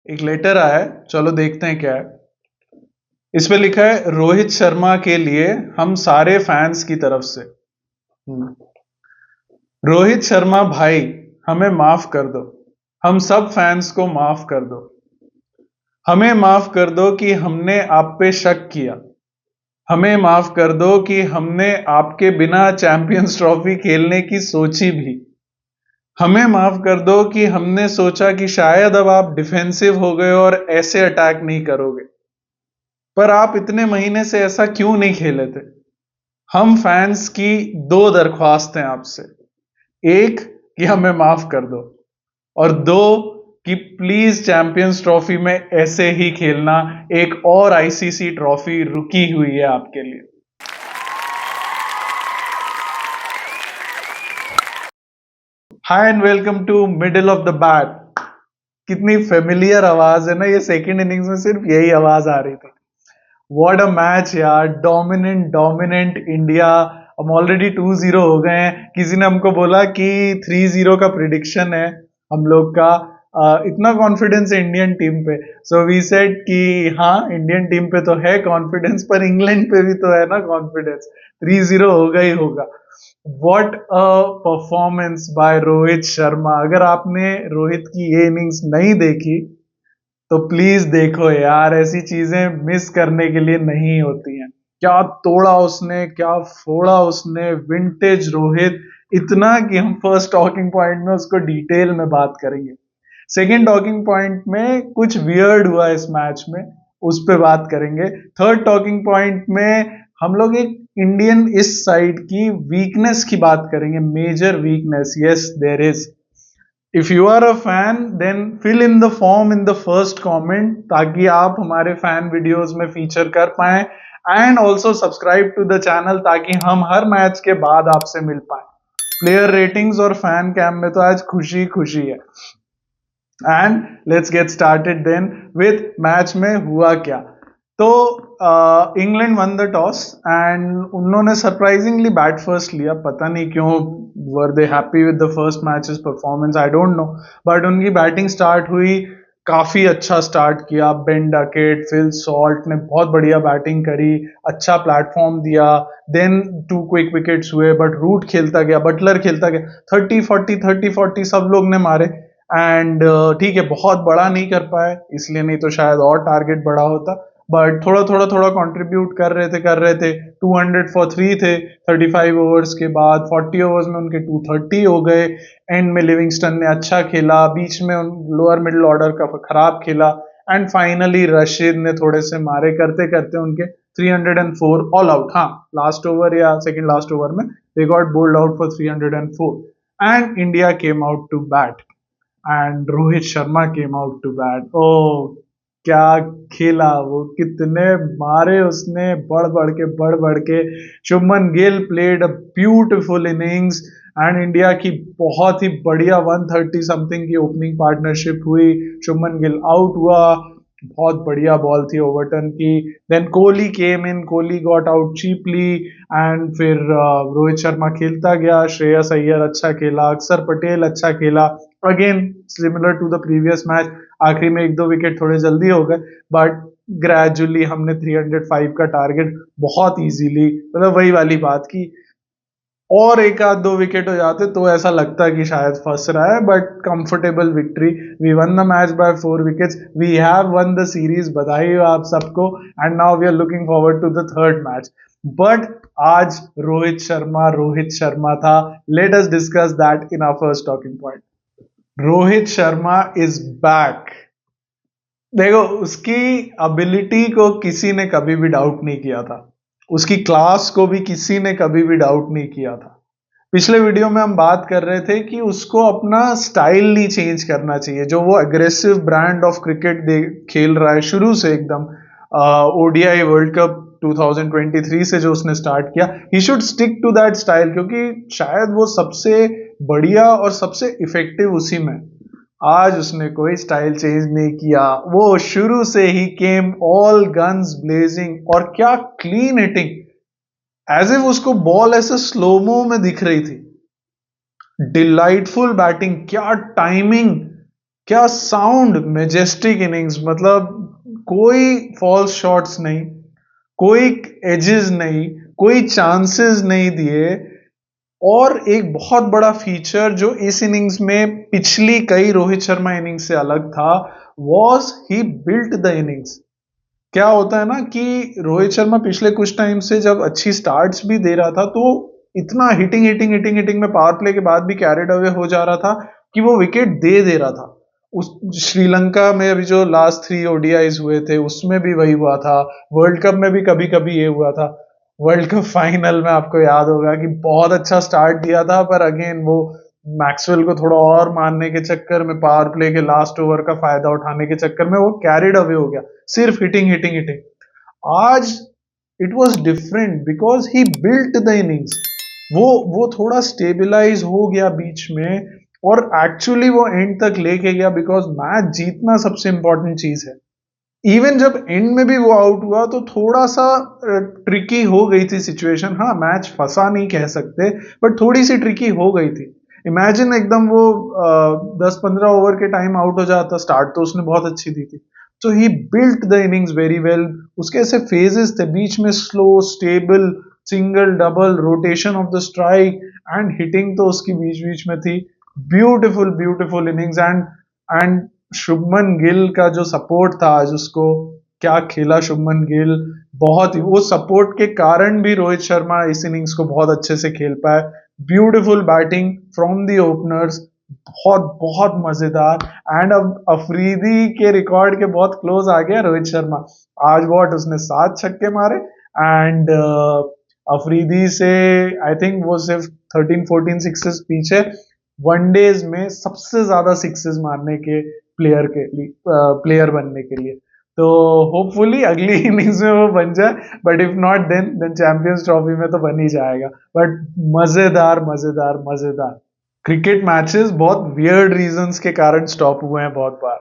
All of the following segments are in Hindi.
एक लेटर आया है, चलो देखते हैं क्या है। इस पे लिखा है रोहित शर्मा के लिए हम सारे फैंस की तरफ से। रोहित शर्मा भाई, हमें माफ कर दो। हम सब फैंस को माफ कर दो। हमें माफ कर दो कि हमने आप पे शक किया। हमें माफ कर दो कि हमने आपके बिना चैंपियंस ट्रॉफी खेलने की सोची भी। हमें माफ कर दो कि हमने सोचा कि शायद अब आप डिफेंसिव हो गए और ऐसे अटैक नहीं करोगे, पर आप इतने महीने से ऐसा क्यों नहीं खेले थे। हम फैंस की दो दरख्वास्त हैं आपसे। एक, कि हमें माफ कर दो, और दो, कि प्लीज चैंपियंस ट्रॉफी में ऐसे ही खेलना। एक और आईसीसी ट्रॉफी रुकी हुई है आपके लिए। Hi and welcome to middle of the bat. कितनी फेमिलियर आवाज है ना, ये सेकंड इनिंग्स में सिर्फ यही आवाज आ रही थी। व्हाट अ मैच यार, डोमिनेंट डोमिनेंट इंडिया। हम ऑलरेडी 2-0 हो गए हैं। किसी ने हमको बोला कि 3-0 का प्रिडिक्शन है हम लोग का। इतना कॉन्फिडेंस है इंडियन टीम पे। सो वी सेड कि हाँ, इंडियन टीम पे तो है कॉन्फिडेंस, पर इंग्लैंड पे भी तो है ना कॉन्फिडेंस। 3-0 होगा ही होगा। What a performance by Rohit Sharma. अगर आपने रोहित की ये इनिंग्स नहीं देखी तो प्लीज देखो यार, ऐसी चीजें मिस करने के लिए नहीं होती हैं। क्या तोड़ा उसने, क्या फोड़ा उसने, विंटेज रोहित। इतना कि हम फर्स्ट टॉकिंग पॉइंट में उसको डिटेल में बात करेंगे। सेकंड टॉकिंग पॉइंट में कुछ वियर्ड हुआ इस मैच में, उस पे बात करेंगे। थर्ड टॉकिंग पॉइंट में हम लोग एक इंडियन इस साइड की वीकनेस की बात करेंगे, major weakness. Yes, there is. If you are a fan then fill in the form in the first comment, ताकि आप हमारे फैन वीडियोस में फीचर कर पाए। And also subscribe to the channel, ताकि हम हर मैच के बाद आपसे मिल पाए। प्लेयर रेटिंग्स और फैन कैम में तो आज खुशी खुशी है। And let's get started then with match में हुआ क्या। तो England one the toss and उन्होंने सरप्राइजिंगली बैट फर्स्ट लिया। पता नहीं क्यों, were they happy with the first matches performance, I don't know. But उनकी बैटिंग स्टार्ट हुई, काफी अच्छा स्टार्ट किया। बेन डकेट, फिल सॉल्ट ने बहुत बढ़िया बैटिंग करी, अच्छा प्लेटफॉर्म दिया। देन 2 क्विक विकेट्स हुए, बट रूट खेलता गया, बटलर खेलता गया। 30-40 30-40 सब लोग ने मारे। एंड ठीक है, बहुत बड़ा नहीं कर पाए इसलिए, नहीं तो शायद और टारगेट बड़ा होता। बट थोड़ा थोड़ा थोड़ा कंट्रीब्यूट कर रहे थे। 200 फॉर 3 थे 35 ओवर्स के बाद। 40 ओवर्स में उनके 230 हो गए। एंड में लिविंगस्टन ने अच्छा खेला, बीच में लोअर मिडिल ऑर्डर का खराब खेला। एंड फाइनली रशीद ने थोड़े से मारे, करते करते उनके 304 ऑल आउट। हाँ, लास्ट ओवर या सेकंड लास्ट ओवर में they got bowled out for 304 and India came out to bat and Rohit Sharma came out to bat. ओ क्या खेला वो, कितने मारे उसने, बढ़ बढ़ के। Shubman Gill played a beautiful innings and India की बहुत ही बढ़िया 130 समथिंग की ओपनिंग पार्टनरशिप हुई। शुभमन गिल आउट हुआ, बहुत बढ़िया बॉल थी ओवरटन की। Then Kohli came in, Kohli got out cheaply. And फिर रोहित शर्मा खेलता गया, श्रेयस अय्यर अच्छा खेला, अक्षर पटेल अच्छा खेला। Again similar to the previous match, आखिरी में 1-2 विकेट थोड़े जल्दी हो गए, बट ग्रेजुअली हमने 305 का टारगेट बहुत इजीली, मतलब वही वाली बात की और एक आध 2 विकेट हो जाते तो ऐसा लगता कि शायद फंस रहा है। But comfortable victory, we won the match by 4 wickets, we have won the series. बधाई हो आप सबको। And now we are looking forward to the third match. But आज रोहित शर्मा था। Let us discuss that in our first talking point. Rohit Sharma is back. देखो, उसकी एबिलिटी को किसी ने कभी भी डाउट नहीं किया था, उसकी क्लास को भी किसी ने कभी भी डाउट नहीं किया था। पिछले वीडियो में हम बात कर रहे थे कि उसको अपना स्टाइल नहीं चेंज करना चाहिए। जो वो अग्रेसिव ब्रांड ऑफ क्रिकेट खेल रहा है शुरू से एकदम, ओडीआई वर्ल्ड कप 2023 से जो उसने स्टार्ट किया, he should stick to that style, क्योंकि शायद वो सबसे बढ़िया और सबसे इफेक्टिव उसी में। आज उसने कोई स्टाइल चेंज नहीं किया, वो शुरू से ही केम ऑल गन्स ब्लेजिंग। और क्या क्लीन हिटिंग, एज इफ उसको बॉल ऐसे स्लोमो में दिख रही थी। डिलाइटफुल बैटिंग, क्या टाइमिंग। क्या साउंड, मेजेस्टिक इनिंग्स, मतलब कोई फॉल्स शॉट्स नहीं, कोई एजेस नहीं, कोई चांसेस नहीं दिए। और एक बहुत बड़ा फीचर जो इस इनिंग्स में पिछली कई रोहित शर्मा इनिंग्स से अलग था, was he built the innings. क्या होता है ना कि रोहित शर्मा पिछले कुछ टाइम से जब अच्छी स्टार्ट्स भी दे रहा था तो इतना हिटिंग हिटिंग हिटिंग हिटिंग में पावर प्ले के बाद भी कैरिड अवे हो जा रहा था कि वो विकेट दे दे रहा था। उस श्रीलंका में अभी जो लास्ट 3 ओडीआईज हुए थे उसमें भी वही हुआ था। वर्ल्ड कप में भी कभी कभी ये हुआ था। वर्ल्ड कप फाइनल में आपको याद होगा कि बहुत अच्छा स्टार्ट दिया था, पर अगेन वो मैक्सवेल को थोड़ा और मारने के चक्कर में, पावर प्ले के लास्ट ओवर का फायदा उठाने के चक्कर में वो कैरिड अवे हो गया, सिर्फ हिटिंग हिटिंग हिटिंग। आज it was different because he built the innings. वो थोड़ा स्टेबिलाईज हो गया बीच में और एक्चुअली वो एंड तक लेके गया, बिकॉज मैच जीतना सबसे इंपॉर्टेंट चीज है। इवन जब एंड में भी वो आउट हुआ तो थोड़ा सा ट्रिकी हो गई थी सिचुएशन। हाँ, मैच फंसा नहीं कह सकते, बट थोड़ी सी ट्रिकी हो गई थी। इमेजिन एकदम वो 10-15 ओवर के टाइम आउट हो जाता। स्टार्ट तो उसने बहुत अच्छी दी थी। तो he built the innings very well. उसके ऐसे फेजेस थे बीच में, slow, stable, single, double, rotation of the strike and hitting तो उसकी बीच बीच में थी। Beautiful beautiful innings. And Shubman Gill का जो सपोर्ट था आज उसको, क्या खेला शुभमन गिल। बहुत ही वो सपोर्ट के कारण भी रोहित शर्मा इस इनिंग्स को बहुत अच्छे से खेल पाए। Beautiful batting from the openers, बहुत बहुत मजेदार। एंड अब अफरीदी के रिकॉर्ड के बहुत क्लोज आ गया रोहित शर्मा। आज वॉट उसने 7 छक्के मारे। एंड अफरीदी से आई थिंक वो सिर्फ 13-14 सिक्सेस पीछे, वनडेज में सबसे ज्यादा सिक्सेस मारने के प्लेयर बनने के लिए। तो होपफुली अगली इनिंग्स में वो बन जाए, but if not then champions trophy में तो बन ही जाएगा। बट मजेदार मजेदार मजेदार। क्रिकेट मैचेस बहुत वियर्ड रीजंस के कारण स्टॉप हुए हैं बहुत बार।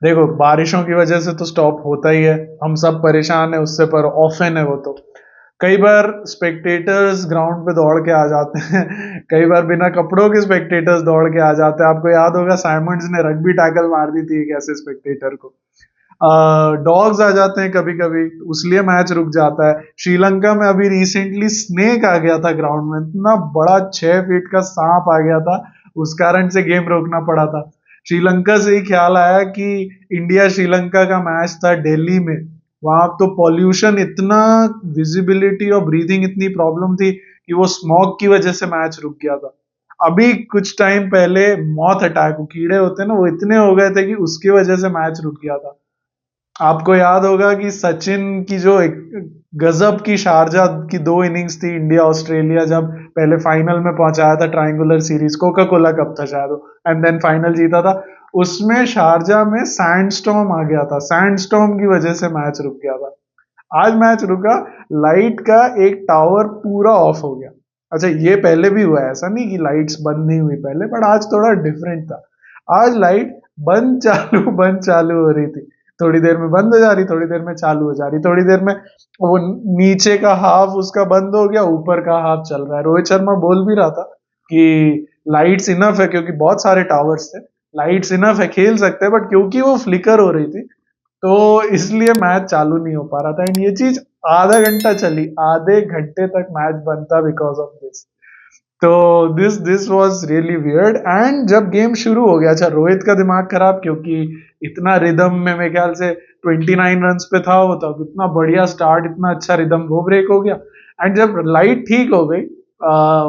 देखो, बारिशों की वजह से तो स्टॉप होता ही है, हम सब परेशान है उससे, पर ऑफन है वो तो। कई बार स्पेक्टेटर्स ग्राउंड पे दौड़ के आ जाते हैं कई बार बिना कपड़ों के स्पेक्टेटर्स दौड़ के आ जाते हैं। आपको याद होगा साइमंड्स ने रग्बी टैकल मार दी थी एक ऐसे स्पेक्टेटर को। डॉग्स आ जाते हैं कभी कभी, उसलिए मैच रुक जाता है। श्रीलंका में अभी रिसेंटली स्नेक आ गया था ग्राउंड में, इतना बड़ा 6 फीट का सांप आ गया था, उस कारण से गेम रोकना पड़ा था। श्रीलंका से ही ख्याल आया कि इंडिया श्रीलंका का मैच था दिल्ली में, वहां तो पॉल्यूशन इतना, विजिबिलिटी और ब्रीदिंग इतनी प्रॉब्लम थी कि वो स्मॉग की वजह से मैच रुक गया था। अभी कुछ टाइम पहले मौत अटैक, कीड़े होते हैं ना, वो इतने हो गए थे कि उसकी वजह से मैच रुक गया था। आपको याद होगा कि सचिन की जो एक गजब की शारजाह की 2 इनिंग्स थी इंडिया ऑस्ट्रेलिया, जब पहले फाइनल में पहुंचाया था triangular series, Coca Cola cup था शायद, एंड देन फाइनल जीता था। उसमें शारजाह में सैंडस्टॉर्म आ गया था, सैंडस्टॉर्म की वजह से मैच रुक गया था। आज मैच रुका, लाइट का एक टावर पूरा ऑफ हो गया। अच्छा, ये पहले भी हुआ है, ऐसा नहीं कि लाइट्स बंद नहीं हुई पहले, बट आज थोड़ा डिफरेंट था। आज लाइट बंद चालू हो रही थी, थोड़ी देर में बंद हो जा रही, थोड़ी देर में चालू हो जा रही, थोड़ी देर में वो नीचे का हाफ उसका बंद हो गया, ऊपर का हाफ चल रहा है। रोहित शर्मा बोल भी रहा था कि लाइट्स इनफ है, क्योंकि बहुत सारे टावर्स थे, लाइट्स इनफ है, खेल सकते हैं, बट क्योंकि वो फ्लिकर हो रही थी तो इसलिए मैच चालू नहीं हो पा रहा था। एंड ये चीज आधा घंटा चली, आधे घंटे तक मैच बनता बिकॉज ऑफ दिस। तो this was really weird. And जब गेम शुरू हो गया, अच्छा रोहित का दिमाग खराब, क्योंकि इतना रिदम में, मेरे ख्याल से 29 रन पे था वो, तब इतना बढ़िया स्टार्ट, इतना अच्छा रिदम, वो ब्रेक हो गया। एंड जब लाइट ठीक हो गई,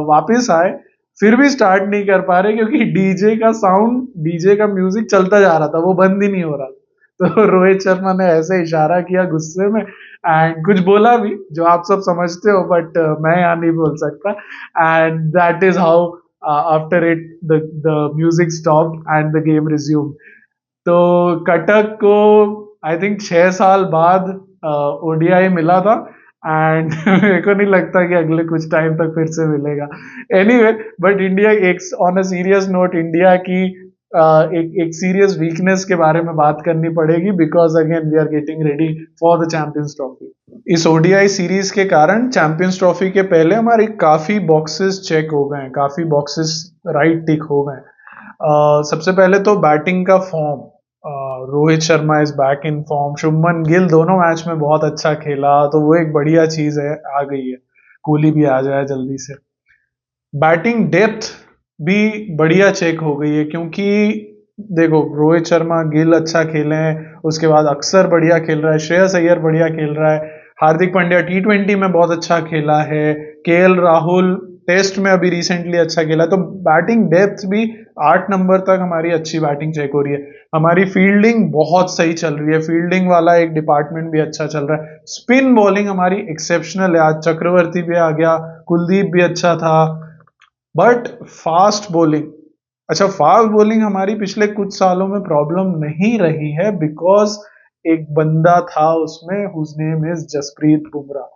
वापस आए, फिर भी स्टार्ट नहीं कर पा रहे, क्योंकि डीजे का साउंड, डीजे का म्यूजिक चलता जा रहा था, वो बंद ही नहीं हो रहा। तो रोहित शर्मा ने ऐसे इशारा किया गुस्से में, एंड कुछ बोला भी जो आप सब समझते हो, बट मैं यहाँ नहीं बोल सकता। And that is how after it the music stop and the game resume. तो कटक को आई थिंक 6 साल बाद ओडीआई मिला था, एंड मेरे को नहीं लगता कि अगले कुछ टाइम तक फिर से मिलेगा। एनीवे, बट इंडिया, एक on a serious note, India की एक सीरियस वीकनेस के बारे में बात करनी पड़ेगी, because again we are getting ready for the champions trophy. इस ओडीआई सीरीज के कारण चैंपियंस ट्रॉफी के पहले हमारे काफी बॉक्सेस चेक हो गए हैं, काफी बॉक्सेस राइट टिक हो गए हैं। सबसे पहले तो बैटिंग का form, Rohit Sharma is back in form, Shubman Gill दोनों मैच में बहुत अच्छा खेला, तो वो एक बढ़िया चीज है, आ गई है। कोहली भी आ जाए जल्दी से। बैटिंग डेप्थ भी बढ़िया चेक हो गई है, क्योंकि देखो रोहित शर्मा गिल अच्छा खेले हैं, उसके बाद अक्सर बढ़िया खेल रहा है, श्रेयस अय्यर बढ़िया खेल रहा है, हार्दिक पांड्या टी20 में बहुत अच्छा खेला है, केएल राहुल टेस्ट में अभी रिसेंटली अच्छा खेला, तो बैटिंग डेप्थ भी 8 नंबर तक हमारी अच्छी बैटिंग चेक हो रही है। हमारी फील्डिंग बहुत सही चल रही है, फील्डिंग वाला एक डिपार्टमेंट भी अच्छा चल रहा है। स्पिन बॉलिंग हमारी एक्सेप्शनल है, आज चक्रवर्ती भी आ गया, कुलदीप भी अच्छा था। बट फास्ट बॉलिंग, अच्छा फास्ट बॉलिंग हमारी पिछले कुछ सालों में प्रॉब्लम नहीं रही है, बिकॉज एक बंदा था उसमें, whose name is Jasprit Bumrah.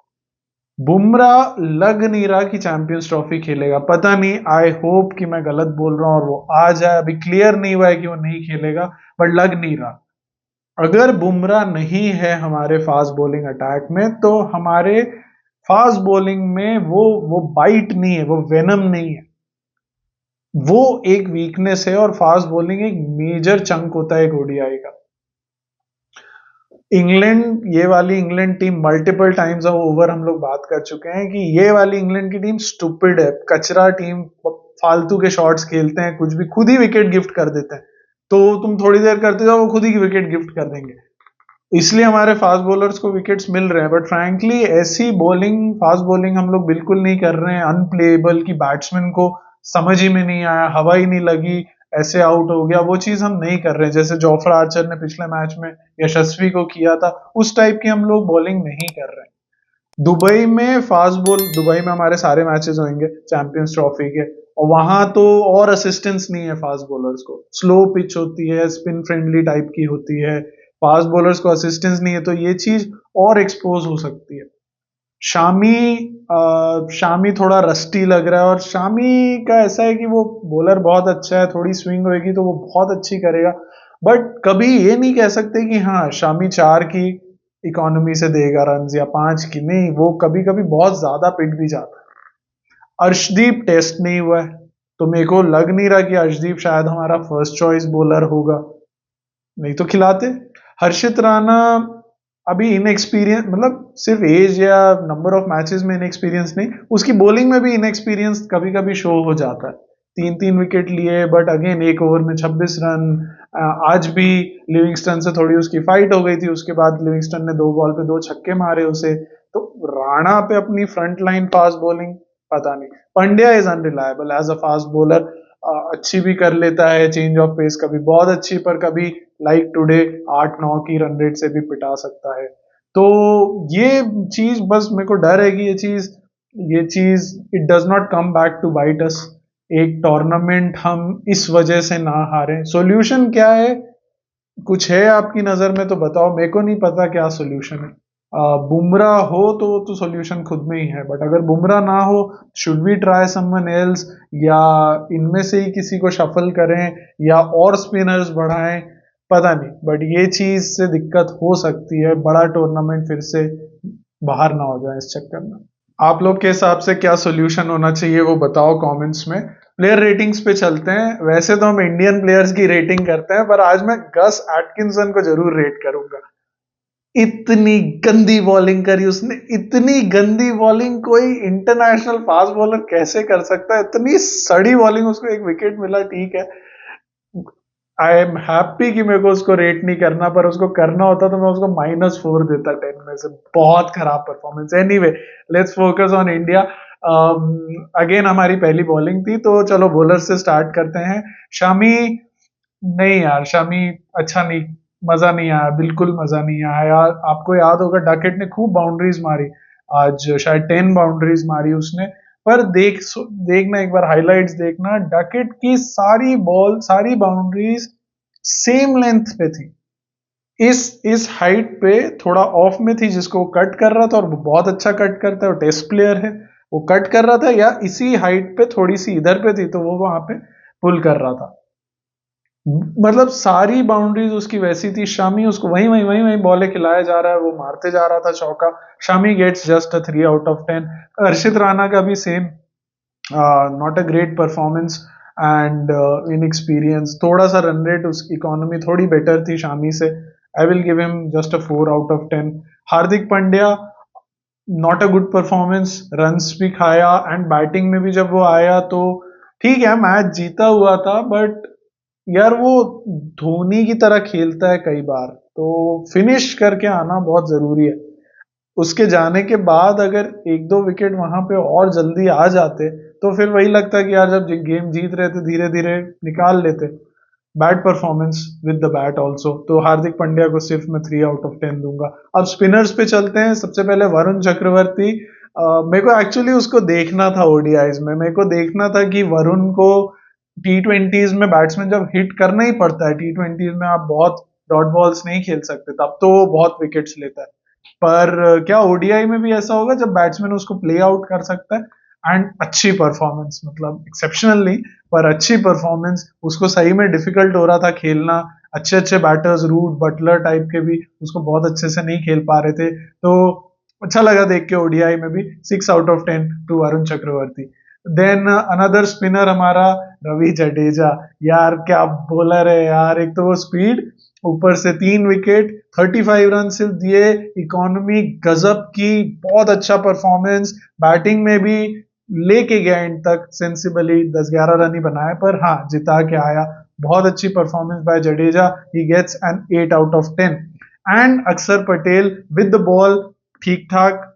Bumrah लग नहीं रहा कि चैंपियंस ट्रॉफी खेलेगा, पता नहीं, आई होप कि मैं गलत बोल रहा हूं और वो आ जाए, अभी क्लियर नहीं हुआ है कि वो नहीं खेलेगा, बट लग नहीं रहा। अगर बुमराह नहीं है हमारे फास्ट बॉलिंग अटैक में, तो हमारे फास्ट बॉलिंग में वो बाइट नहीं है, वो वेनम नहीं है, वो एक वीकनेस है, और फास्ट बॉलिंग एक मेजर चंक होता है एक ओडीआई का। इंग्लैंड, ये वाली England team multiple times over हम लोग बात कर चुके हैं कि ये वाली इंग्लैंड की टीम स्टूपिड है, कचरा टीम, फालतू के शॉट्स खेलते हैं, कुछ भी, खुद ही विकेट गिफ्ट कर देते हैं, तो तुम थोड़ी देर करते जाओ, वो खुद ही विकेट गिफ्ट कर देंगे, इसलिए हमारे फास्ट बॉलर्स को विकेट्स मिल रहे हैं। बट फ्रैंकली ऐसी बॉलिंग, फास्ट बॉलिंग हम लोग बिल्कुल नहीं कर रहे हैं, अनप्लेएबल, की बैट्समैन को समझ ही में नहीं आया, हवा ही नहीं लगी, ऐसे आउट हो गया, वो चीज हम नहीं कर रहे हैं, जैसे जोफ्रा आर्चर ने पिछले मैच में यशस्वी को किया था, उस टाइप की हम लोग बॉलिंग नहीं कर रहे हैं। दुबई में फास्ट बॉल, दुबई में हमारे सारे मैचेस होंगे चैंपियंस ट्रॉफी के, और वहां तो और असिस्टेंस नहीं है फास्ट बॉलर्स को, स्लो पिच होती है, स्पिन फ्रेंडली टाइप की होती है, फास्ट बॉलर्स को असिस्टेंस नहीं है, तो ये चीज और एक्सपोज हो सकती है। शामी, शामी थोड़ा रस्टी लग रहा है, और शामी का ऐसा है कि वो बॉलर बहुत अच्छा है, थोड़ी स्विंग होगी तो वो बहुत अच्छी करेगा, बट कभी ये नहीं कह सकते कि हाँ शामी 4 की इकोनॉमी से देगा रन, या 5 की, नहीं, वो कभी कभी बहुत ज्यादा पिट भी जाता है। अर्शदीप टेस्ट नहीं हुआ है, तो मेरे को लग नहीं रहा कि अर्शदीप शायद हमारा फर्स्ट चॉइस बॉलर होगा, नहीं तो खिलाते। हर्षित राणा अभी इनएक्सपीरियंस, मतलब सिर्फ एज या नंबर ऑफ मैचेस में इनएक्सपीरियंस नहीं, उसकी बॉलिंग में भी इनएक्सपीरियंस कभी कभी शो हो जाता है। 3-3 विकेट लिए, बट अगेन एक ओवर में 26 रन। आज भी लिविंगस्टन से थोड़ी उसकी फाइट हो गई थी, उसके बाद लिविंगस्टन ने 2 बॉल पे 2 छक्के मारे उसे, तो राणा पे अपनी फ्रंट लाइन फास्ट बॉलिंग पता नहीं। Pandya is unreliable as a fast bowler, अच्छी भी कर लेता है चेंज ऑफ पेस, कभी बहुत अच्छी, पर कभी लाइक टुडे 8-9 की रन रेट से भी पिटा सकता है। तो ये चीज बस मेरे को डर है कि ये चीज it does not come back to bite us, एक टूर्नामेंट हम इस वजह से ना हारे। सॉल्यूशन क्या है, कुछ है आपकी नजर में तो बताओ, मेरे को नहीं पता क्या सॉल्यूशन है। बुमराह हो तो सॉल्यूशन खुद में ही है, बट अगर बुमराह ना हो, should we try someone else, या इनमें से ही किसी को शफल करें, या और स्पिनर्स बढ़ाएं, पता नहीं, बट ये चीज से दिक्कत हो सकती है, बड़ा टूर्नामेंट फिर से बाहर ना हो जाए इस चक्कर में। आप लोग के हिसाब से क्या सॉल्यूशन होना चाहिए वो बताओ कमेंट्स में। प्लेयर रेटिंग्स पे चलते हैं, वैसे तो हम इंडियन प्लेयर्स की रेटिंग करते हैं, पर आज मैं गस एटकिंसन को जरूर रेट करूंगा। इतनी गंदी बॉलिंग करी उसने, इतनी गंदी बॉलिंग कोई इंटरनेशनल फास्ट बॉलर कैसे कर सकता है, इतनी सड़ी बॉलिंग, उसको एक विकेट मिला, ठीक है, आई एम हैप्पी कि मेरे को उसको रेट नहीं करना, पर उसको करना होता तो मैं उसको -4 देता 10 में से, बहुत खराब performance. Anyway, let's focus on India. Again हमारी पहली बॉलिंग थी, तो चलो बॉलर से स्टार्ट करते हैं। शामी, नहीं यार, शामी अच्छा नहीं, मजा नहीं आया, बिल्कुल मजा नहीं आया यार। आपको याद होगा डकेट ने खूब बाउंड्रीज मारी, आज शायद 10 बाउंड्रीज मारी उसने, पर देखना एक बार हाइलाइट्स देखना, डकेट की सारी बॉल, सारी बाउंड्रीज सेम लेंथ पे थी, इस हाइट पे थोड़ा ऑफ में थी, जिसको वो कट कर रहा था, और वो बहुत अच्छा कट करता है, वो टेस्ट प्लेयर है, वो कट कर रहा था, या इसी हाइट पे थोड़ी सी इधर पे थी, तो वो वहां पे पुल कर रहा था, मतलब सारी बाउंड्रीज उसकी वैसी थी। शामी उसको वहीं वहीं वहीं वहीं बॉले खिलाया जा रहा है, वो मारते जा रहा था चौका। Shami gets just a 3 out of 10। Harshit Rana का भी same, not a great performance. And inexperience, थोड़ा सा रन रेट, उसकी इकोनॉमी थोड़ी बेटर थी शामी से. I will give him just a 4 out of 10. Hardik Pandya, not a good performance, runs भी खाया एंड बैटिंग में भी जब वो आया तो ठीक है मैच जीता हुआ था, बट यार वो धोनी की तरह खेलता है कई बार, तो फिनिश करके आना बहुत जरूरी है. उसके जाने के बाद अगर एक दो विकेट वहां पे और जल्दी आ जाते तो फिर वही लगता कि यार जब गेम जीत रहे थे धीरे धीरे निकाल लेते. Bad performance with the bat also, तो हार्दिक पांड्या को सिर्फ मैं 3 आउट ऑफ 10 दूंगा. अब स्पिनर्स पे चलते हैं. सबसे पहले वरुण चक्रवर्ती. मेरे को एक्चुअली उसको देखना था ओडीआईज में. मेरे को देखना था कि वरुण को T20s में बैट्समैन जब हिट करना ही पड़ता है, T20s में आप बहुत डॉट बॉल्स नहीं खेल सकते, तब तो वो बहुत विकेट्स लेता है. पर क्या ओडीआई में भी ऐसा होगा जब बैट्समैन उसको प्ले आउट कर सकता है? एंड अच्छी परफॉर्मेंस, मतलब एक्सेप्शनल नहीं पर अच्छी परफॉर्मेंस. उसको सही में डिफिकल्ट हो रहा था खेलना. अच्छे अच्छे बैटर्स, रूट बटलर टाइप के भी उसको बहुत अच्छे से नहीं खेल पा रहे थे, तो अच्छा लगा देख के ओडीआई में भी. 6 out of 10 to Varun Chakravarthy. Then another spinner हमारा रवि जडेजा. यार क्या बॉलर है यार, एक तो वो स्पीड, ऊपर से 3 विकेट, 35 रन सिर्फ दिए, इकोनॉमी गजब की, बहुत अच्छा परफॉर्मेंस. बैटिंग में भी लेके गया एंड तक सेंसिबली, 10-11 रन ही बनाए पर हाँ जिता के आया. बहुत अच्छी performance by Jadeja. He gets an 8 out of 10. And Axar Patel with the ball ठीक ठाक,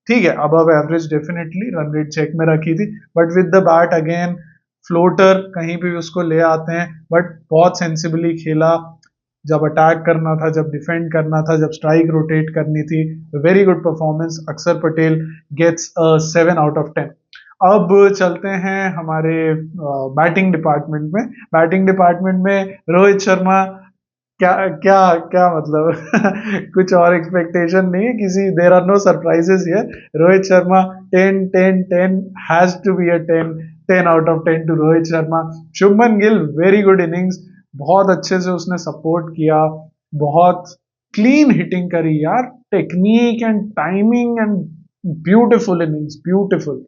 ठीक है, above average definitely, run rate check में रखी थी, but with the bat again floater कहीं भी उसको ले आते हैं, बट बहुत सेंसिबली खेला. जब अटैक करना था, जब डिफेंड करना था, जब स्ट्राइक रोटेट करनी थी, वेरी गुड परफॉर्मेंस. अक्षर पटेल गेट्स 7 आउट ऑफ 10. अब चलते हैं हमारे बैटिंग डिपार्टमेंट में. बैटिंग डिपार्टमेंट में रोहित शर्मा, क्या क्या क्या मतलब कुछ और एक्सपेक्टेशन नहीं है किसी, there are no surprises here. Rohit Sharma 10 10 10 has to be a 10. 10 out of 10 to Rohit Sharma. Shubman Gill, very good innings. बहुत अच्छे से उसने सपोर्ट किया, बहुत क्लीन हिटिंग करी यार, technique and timing and beautiful innings, beautiful,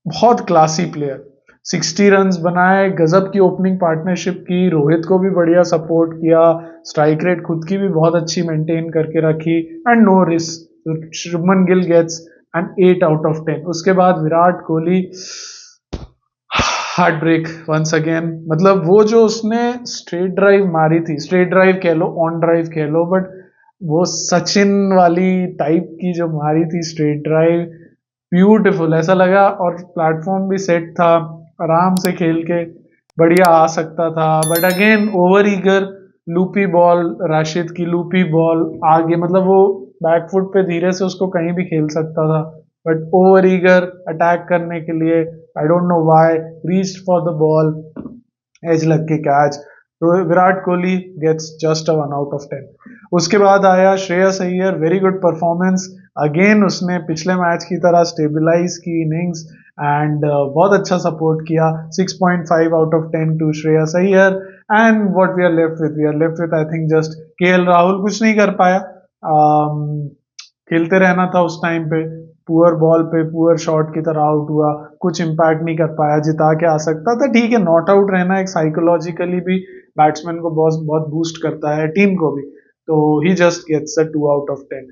बहुत क्लासी प्लेयर. 60 रन बनाए, गजब की ओपनिंग पार्टनरशिप की, रोहित को भी बढ़िया सपोर्ट किया, स्ट्राइक रेट खुद की भी बहुत अच्छी मेंटेन करके रखी, and no risk. Shubman Gill gets an 8 out of 10. उसके बाद Virat Kohli, heart break once again. मतलब वो जो उसने स्ट्रेट ड्राइव मारी थी, स्ट्रेट ड्राइव कह लो, ऑन ड्राइव कह लो, बट वो सचिन वाली टाइप की जो मारी थी स्ट्रेट ड्राइव, ब्यूटीफुल ऐसा लगा. और प्लेटफॉर्म भी सेट था, आराम से खेल के बढ़िया आ सकता था, but again over eager, loopy ball, Rashid की लूपी बॉल आगे, मतलब वो बैकफुट पे धीरे से उसको कहीं भी खेल सकता था, बट ओवर ईगर अटैक करने के लिए, I don't know why, reached for the ball, edge लग के कैच. तो Virat Kohli gets just a 1 out of 10. उसके बाद आया Shreyas Iyer, very good performance. Again उसने पिछले मैच की तरह स्टेबलाइज की इनिंग्स एंड बहुत अच्छा सपोर्ट किया. 6.5 out of 10 to Shreyas Iyer. And what we are left with, we are left with I think just KL Rahul. कुछ नहीं कर पाया, खेलते रहना था उस टाइम पे, पुअर बॉल पे पुअर शॉट की तरह आउट हुआ, कुछ इम्पैक्ट नहीं कर पाया. जिता के आ सकता था, ठीक है, नॉट आउट रहना एक साइकोलॉजिकली भी बैट्समैन को बहुत बहुत बूस्ट करता है, टीम को भी. तो he just gets a 2 out of 10.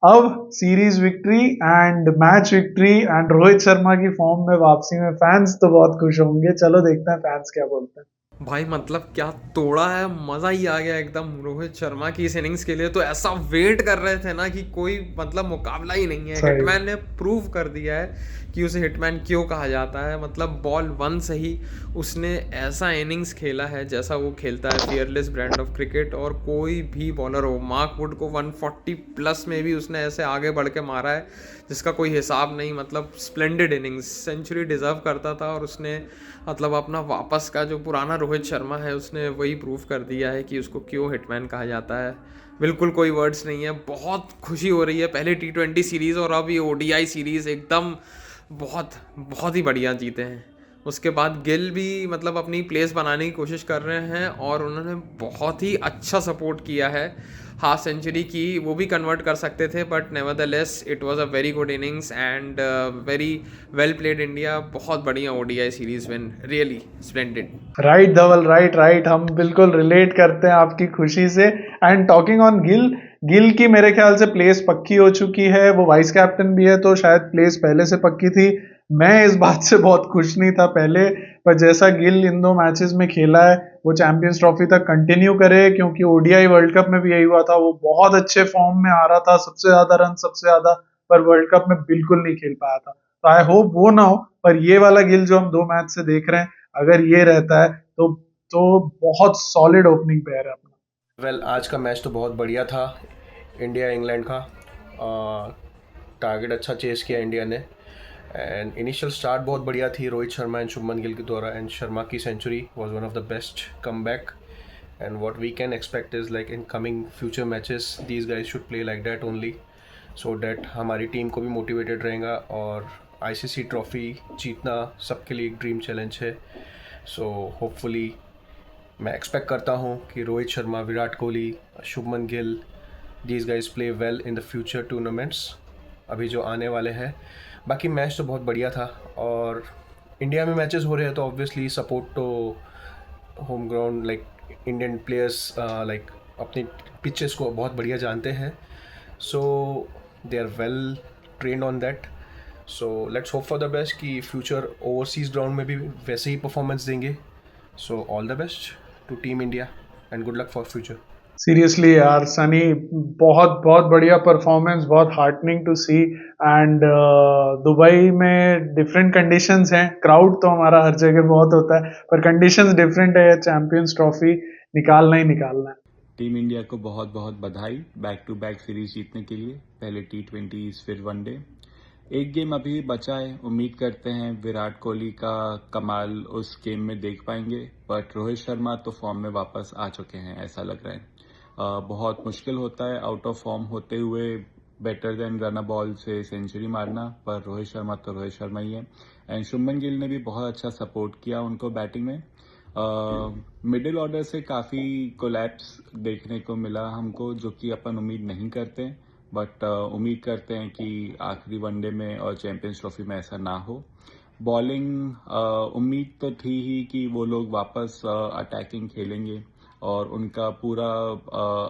अब series victory and match victory and Rohit Sharma की फॉर्म में वापसी में फैंस तो बहुत खुश होंगे. चलो देखते हैं फैंस क्या बोलते हैं. भाई मतलब क्या तोड़ा है, मज़ा ही आ गया एकदम रोहित शर्मा की इस इनिंग्स के लिए. तो ऐसा वेट कर रहे थे ना कि कोई मतलब मुकाबला ही नहीं है. सही. हिटमैन ने प्रूव कर दिया है कि उसे हिटमैन क्यों कहा जाता है. मतलब बॉल 1 से ही उसने ऐसा इनिंग्स खेला है जैसा वो खेलता है, फियरलेस ब्रांड ऑफ क्रिकेट. और कोई भी बॉलर हो, मार्क वुड को 140 प्लस में भी उसने ऐसे आगे बढ़ के मारा है जिसका कोई हिसाब नहीं. मतलब स्प्लेंडेड इनिंग्स, सेंचुरी डिज़र्व करता था और उसने मतलब अपना वापस का जो पुराना रोहित शर्मा है उसने वही प्रूव कर दिया है कि उसको क्यों हिटमैन कहा जाता है. बिल्कुल कोई वर्ड्स नहीं है. बहुत खुशी हो रही है. पहले T20 सीरीज़ और अब ये ODI सीरीज़ एकदम बहुत बहुत ही बढ़िया जीते हैं. उसके बाद गिल भी मतलब अपनी प्लेस बनाने की कोशिश कर रहे हैं और उन्होंने बहुत ही अच्छा सपोर्ट किया है। हाफ सेंचुरी की वो भी कन्वर्ट कर सकते थे, but nevertheless it was a very good innings and very well played India. बहुत बढ़िया ODI series win, really splendid. Right Dhawal, right right, हम बिल्कुल रिलेट करते हैं आपकी खुशी से। And talking on Gill, Gill की मेरे ख्याल से प्लेस पक्की हो चुकी है, वो वाइस कैप्टन भी है तो शायद प्लेस पहले से पक्की थी। मैं इस बात से बहुत खुश नहीं था पहले, पर जैसा गिल इन 2 मैचेस में खेला है वो चैंपियंस ट्रॉफी तक कंटिन्यू करे, क्योंकि ओडीआई वर्ल्ड कप में भी यही हुआ था, वो बहुत अच्छे फॉर्म में आ रहा था, सबसे ज्यादा रन सबसे ज्यादा, पर वर्ल्ड कप में बिल्कुल नहीं खेल पाया था। तो आई होप वो ना हो, पर ये वाला गिल जो हम 2 मैच से देख रहे हैं, अगर ये रहता है तो बहुत सॉलिड ओपनिंग पेयर है अपना। आज का मैच तो बहुत बढ़िया था, इंडिया इंग्लैंड का। टारगेट अच्छा चेस किया इंडिया ने, एंड इनिशियल स्टार्ट बहुत बढ़िया थी रोहित शर्मा एंड शुभमन गिल के द्वारा, एंड शर्मा की century was one of the best comeback. And what we can expect is like in coming future matches these guys should play like that only, so that हमारी टीम को भी मोटिवेटेड रहेगा। और आईसीसी ट्रॉफी जीतना सबके लिए एक ड्रीम चैलेंज है, सो होपफुली मैं एक्सपेक्ट करता हूँ कि Rohit Sharma, Virat Kohli, Shubman Gill, these guys play well in the future tournaments अभी जो आने वाले हैं। बाकी मैच तो बहुत बढ़िया था, और इंडिया में मैचेस हो रहे हैं तो ऑब्वियसली सपोर्ट तो home ground, like Indian players like अपनी पिचेस को बहुत बढ़िया जानते हैं, so they are well trained on that. So let's hope for the best कि फ्यूचर ओवरसीज़ ग्राउंड में भी वैसे ही परफॉर्मेंस देंगे। So all the best to team India and good luck for future. Seriously यार सनी, बहुत बहुत बढ़िया परफॉर्मेंस, बहुत heartening to see. And Dubai में डिफरेंट कंडीशंस हैं, क्राउड तो हमारा हर जगह बहुत होता है, पर कंडीशंस डिफरेंट है, चैंपियंस ट्रॉफी निकालना ही निकालना है। टीम इंडिया को बहुत बहुत बधाई बैक टू बैक सीरीज जीतने के लिए, पहले T20 फिर वनडे। एक गेम अभी बचा है, उम्मीद करते हैं विराट कोहली का कमाल उस गेम में देख पाएंगे, बट रोहित शर्मा तो फॉर्म में वापस आ चुके हैं ऐसा लग रहा है। बहुत मुश्किल होता है आउट ऑफ फॉर्म होते हुए better than run a ball से सेंचुरी मारना, पर रोहित शर्मा तो रोहित शर्मा ही है। एंड शुभमन गिल ने भी बहुत अच्छा सपोर्ट किया उनको बैटिंग में। मिडिल ऑर्डर से काफ़ी कोलैप्स देखने को मिला हमको, जो कि अपन उम्मीद नहीं करते, बट उम्मीद करते हैं कि आखिरी वनडे में और चैंपियंस ट्रॉफी में ऐसा ना हो। बॉलिंग उम्मीद तो थी ही कि वो लोग वापस अटैकिंग खेलेंगे, और उनका पूरा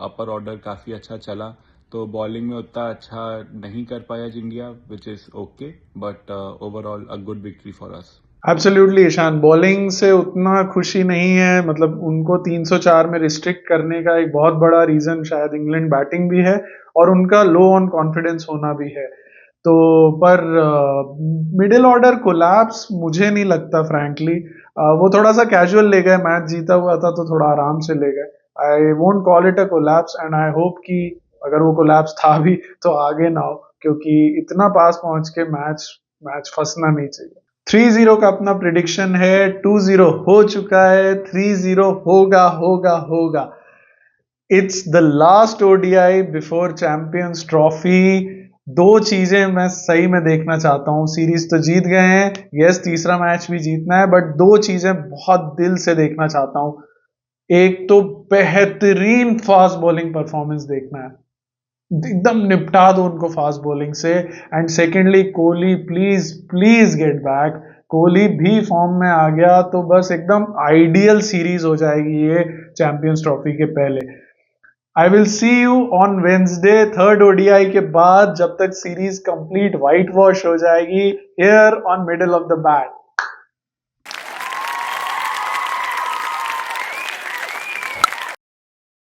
अपर ऑर्डर काफ़ी अच्छा चला, तो बॉलिंग में उतना अच्छा नहीं कर पाया India, which is okay, but overall a good victory for us. Absolutely Ishan, bowling से उतना खुशी नहीं है, मतलब उनको 304 में रिस्ट्रिक्ट करने का एक बहुत बड़ा रीजन शायद इंग्लैंड बैटिंग भी है, और उनका लो ऑन कॉन्फिडेंस होना भी है। तो पर मिडिल ऑर्डर कोलैप्स मुझे नहीं लगता फ्रैंकली। वो थोड़ा सा कैजुअल ले गए, मैच जीता हुआ था तो थोड़ा आराम से ले गए। I won't call it a collapse, and I hope कि अगर वो कोलैप्स था भी तो आगे ना हो, क्योंकि इतना पास पहुंच के मैच मैच फंसना नहीं चाहिए। 3-0 का अपना प्रिडिक्शन है, 2-0 हो चुका है, 3-0 होगा होगा होगा। It's the last ODI before champions trophy. 2 चीजें मैं सही में देखना चाहता हूँ, सीरीज तो जीत गए हैं, यस तीसरा मैच भी जीतना है, बट 2 चीजें बहुत दिल से देखना चाहता हूँ। एक तो बेहतरीन फास्ट बॉलिंग परफॉर्मेंस देखना है, एकदम निपटा दो उनको फास्ट बॉलिंग से। And secondly Kohli, please please get back. Kohli भी फॉर्म में आ गया तो बस एकदम आइडियल सीरीज हो जाएगी ये चैंपियंस ट्रॉफी के पहले। I will see you on Wednesday, third ODI के बाद, जब तक सीरीज कंप्लीट व्हाइट वॉश हो जाएगी, here on middle of the bat.